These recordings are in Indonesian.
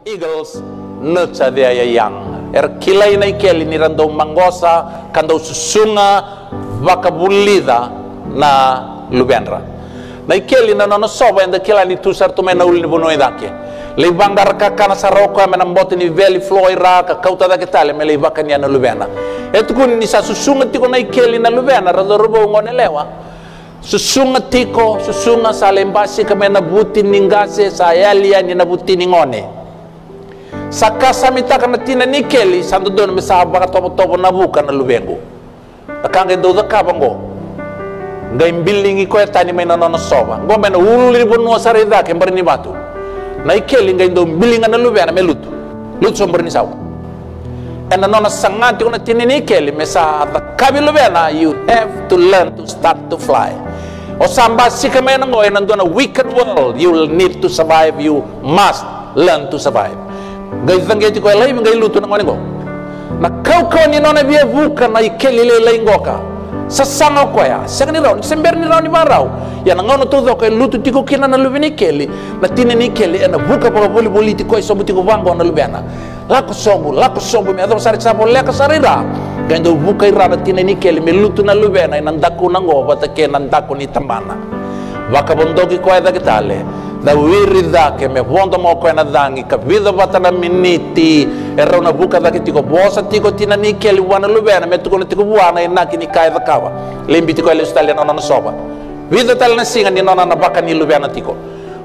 Eagles nurture their young. Kilay na ikeli ni rando mangosa kando susunga vakabulida na lubenra. Na ikeli na nono soba enda kila ni tusar tu mena uli ni buno idake. Le bangar ka kana saroko ya mena mboti ni veli floira ka kauta da ketale me le vakani na lubena. Etu kun ni sa susunga tiko na ikeli na lubena rando robo ngone lewa. Susunga tiko susunga sa lembasi ka mena buti ningase sa yalia ni na buti ningone. Sakasa mitaka na tina nikeli santo dono mesaba ka topo na buka na lubengo. Akanga do da kabango. Ngai mbilingi ko etani mena nono soba. Ngombe na ululi bunu sare da ke mbarni batu. Na ikeli ngai do mbilinga na lubena melutu. Lutu so mbarni saw. Ena nono sangati ko na tina nikeli mesa da kabi lubena, you have to learn to start to fly. O samba sika mena ngo ena do na wicked world, you will need to survive, you must learn to survive. Gai zangeti ko elai ngai lutu na ngone go na kau ni nona via vuka na ikeli le lai ngoka sasanga ko ya sagani raw sember ni raw ni barau ya na ngono to ko lutu tiko kina na lubini keli na tine ni keli na vuka pa boli boliti ko so butiko bango na lubena la ko sombu me ado sare sapo le ka sarira gando vuka ira na tine ni keli me lutu na lubena na ndaku na ngo bata ke na ndaku ni tambana waka bondogi ko eda ketale da wiri dake me vondo mo ko na dangi ka vida batana miniti era una buka dake tiko bosa tiko tina nikeli wana lubena me tiko tiko wana ina kini kai da kawa lembi tiko ele stalia nona soba vida tal na singa ni nona na baka ni lubena tiko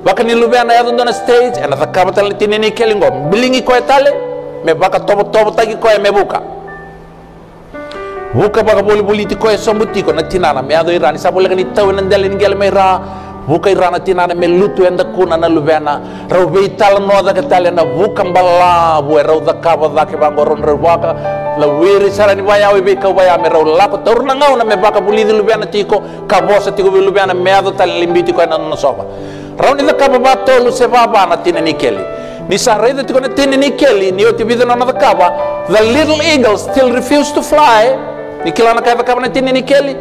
baka ni lubena ya dona stage ana da kawa tal tina nikeli ngo bilingi ko etale me baka tobo tagi ko me buka baka boli tiko e sombutiko na tinana me ado irani sabole ni tawna ndele ngel me ra buka irana tinana me lutu enda kuna na lubena rau beital no da ketale na buka mbala bu rau da kaba da ke bangoron rau baka la wiri sarani baya we ka baya me rau la ko torna ngau na me baka buli di lubena tiko ka bosa tiko bi lubena me ado tal limbiti ko na no soba rau ni da kaba bato lu se baba na tinani keli ni sarai da tiko na tinani keli ni oti bidana na da kaba the little eagles still refuse to fly ni kilana ka kaba na tinani keli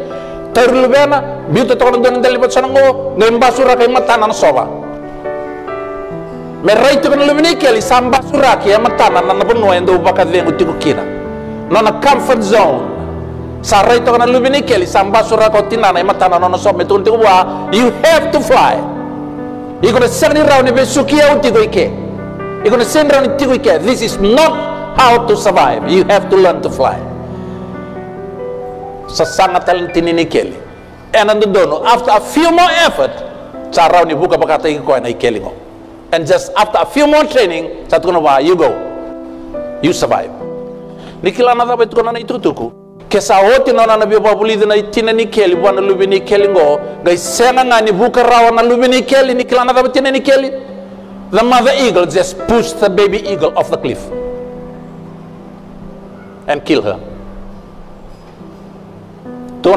tar lubena biuto to don dali bat sanango ngem basura kay matana na soba me raito kan lubeni keli samba sura ki matana na bunno endo baka vengu tiko kina no na comfort zone sa raito kan lubeni keli samba sura ko tinana matana no soba metun tiko wa you have to fly iko na sani rauni besuki au tiko ike iko na sani rauni tiko ike this is not how to survive, you have to learn to fly. Sasangat talentini ni keli. And on the dono, after a few more effort, cara ni buka bakata iko na ikeli ngo. And just after a few more training, satu kono you go, you survive. Nikila na dapat kono na itutuku. Kesa hoti na na biya babuli na itina ni keli buana lubi ni keli ngo. Gai sena ngani buka rawa na lubi ni keli nikila na dapat tina ni keli. The mother eagle just pushed the baby eagle off the cliff and kill her. We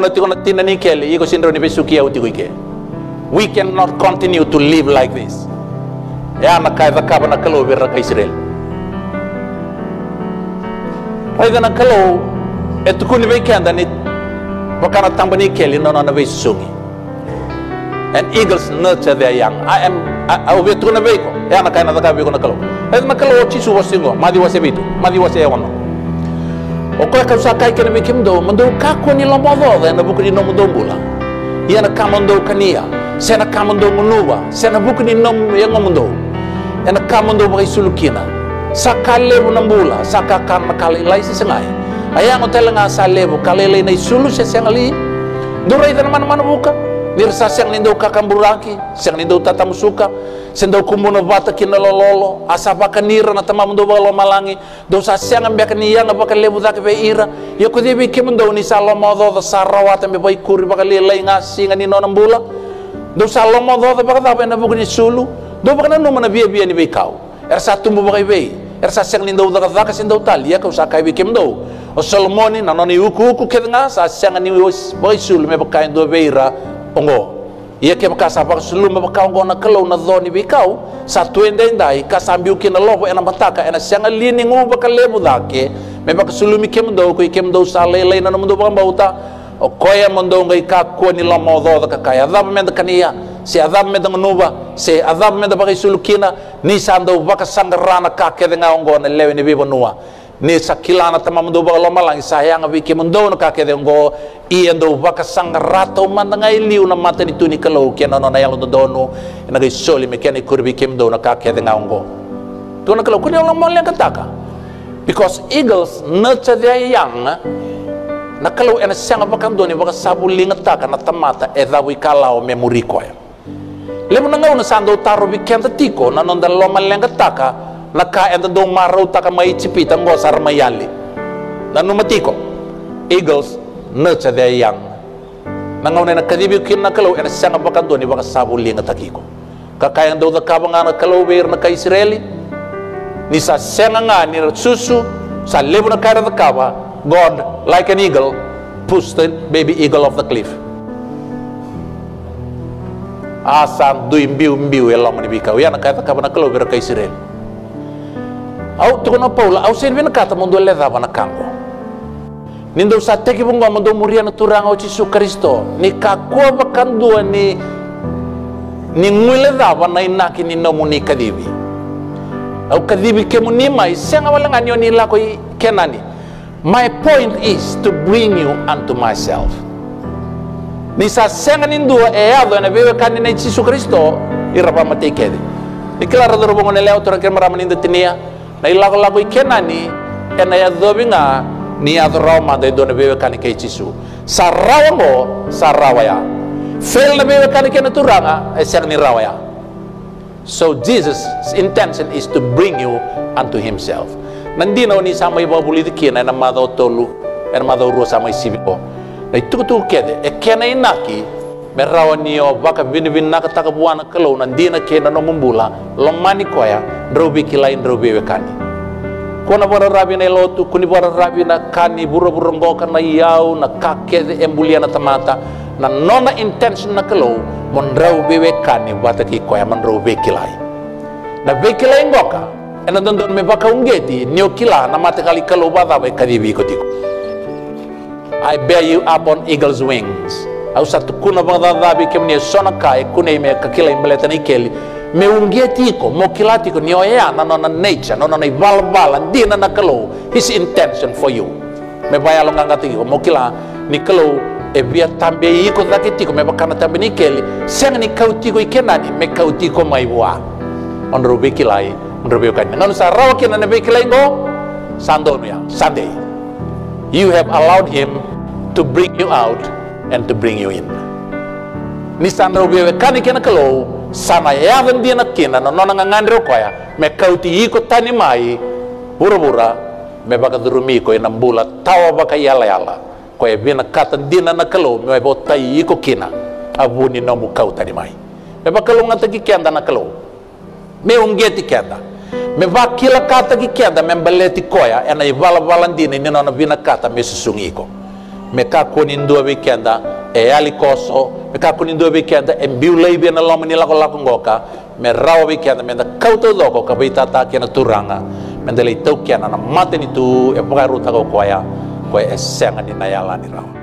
cannot continue to live like this. Ya nakai zakaba na kalo bir ka Israel. Ay na kalo etu kuni be kanda ni bakana tambani keli no na be sugi. And eagles nurture their young. I will be to Naveko. Ya nakai na zakabi ko na kalo. Ay na kalo chisu wasingo, madi wasebitu, madi wasewono. O kwa kausa kai kana mikimdo mando kako ni lomodo na bukuni no mudongula yana kamondo kania sena kamondo munuba sena bukuni no yangomondo yana kamondo bai sulukina sakale bunambula sakakan makale lai sengai ayang otelenga salebu kalele nei sulu sesengali durai tan mana buka nirsa seng nindo kakamburaki seng nindo tatamusuka sendo kumuno bata kinalolo asapa kanira na tamamundo balo malangi dosa seng ambia kania ngapa lebu dak be ira yo kudibi kimundo ni salomodo da sarawata be bai kuri bakali lai ngasi ngani no nambula dosa lomodo da bakata be na bukuni sulu do bakana no mana bia ni be kau ersa tumbu bakai be ersa seng nindo da ka sendo talia ka usakai be kimundo o salomoni na no ni uku kednga sa seng ni bai sulu me bakai do be ira ongo ia ke makasa pa suluma pa ngo na kalau na dhoni bikau satu ende ndai kasambiu kina lobo ena bataka ena sianga lini nguba ka lebu dake me pa sulumi ke mndo ko ke mndo salele na mndo ba bauta o koya mndo ngai ka ko ni lomo do ka kaya da men kania se adab me dang nuba se adab me da bagi sulukina ni sando baka sangarana ka kede nga ongo na lewe ni bibo nuwa ni sakilana tamam do ba loma lang sayang abi ke mundo na ka kede ongo i ando baka sangarato mandanga iliu na mata ni tuni kalau ke no na yalo do donu na ga soli me ke ni kurbi ke mundo na ka kede nga ongo to na kalau kuni orang mo lang kataka because eagles nurture their young na kalau ena sanga bakan doni baka sabu lingata kana tamata edawi kalao memori ko ya lemu na ngau na sando taro bi kenta tiko na nonda loma lingata ka na ka enda do maro taka mai chipita ngosar mayali na numatiko eagles nurture their young na ngau na kadibi kin na kalau ena sanga bakan doni baka sabu lingata kiko kakayang do da kabanga na kalau ber na ka Israeli ni sa senga nga ni susu sa lemu na kara da kaba God, like an eagle, pushed the baby eagle off the cliff. Asam du imbiu elam ni bikau. Ya nak kata kapan kalau berkai Israel. Au tu kena Paula, au sen vina kata mundo leda bana kango. Nindo sa teki bunga mundo muria na turang au Yesus Kristo. Ni kakua bakan dua ni ngule da bana inaki ni nomu ni kadibi. Au kadibi kemunima isenga wala nganyo ni lako kenani. My point is to bring you unto myself. Nisa senga nindua eado na bewe kani na Yesus Kristo irapa matekede. Iklara do robongo leo tora kemara maninda tinia na ilago lago ikenani ena ya dobinga ni adroma de do na bewe kani ke Yesus. Sarawango sarawaya. Fel na bewe kani ke naturanga eseng ni rawaya. So Jesus' intention is to bring you unto himself. Nandina ni sama iba bulidiki na namado tolu en mado ro sama isibiko na itukutu kede e kena inaki merawa niyo baka binibin nakataka buwana kalau nandina kena no mumbula lomani koya drobi kilain drobi wekani kona bora rabi na lotu kuni bora rabi na kani buro ngoka na yau na kakede embulia na tamata na nona intention na kalau mondrau wekani bataki koya mondrau kilai na kilai ngoka ena dondon me baka ungeti nio kila na mate kali kalau bata be kadibi kotiko. I bear you up on eagle's wings. Au satu kuna bada dabi kemni sona kai kuna me kakila imbeleta ni keli me ungeti ko mo kilati ko nio ya na nature no na ibalbala dina na kalau his intention for you me baya longa ngati ko mo kila ni kalau e bia tambe iko dakiti ko me baka na tambe ni keli seng ni kauti ko ikenani me kauti ko mai bua on rubi kilai kan nganu sa rawa kina na bekilai go sando ya Sunday you have allowed him to bring you out and to bring you in ni sandro bewe kan kena kalau sana ya dia na kina no nona ngandro ko ya me kauti iko tani mai bura me baka durumi ko ina bula tawa baka yala ko e bina kata dina na kalau me botai iko kina abuni no mu kauta ni mai me baka lunga tagi kenda na kalau me ungeti kenda me va kila kata ki kenda me baleti koya ena ivala valandina ni nona vina kata me susungiko me ka konin do weekenda e ali koso me ka konin do weekenda e biulai bena loma ni lako ngoka me rawa weekenda me da kauto doko ka bita ta kena turanga me dele tau kena na mate ni tu e buka ruta ko koya ko e senga ni nayala ni rawa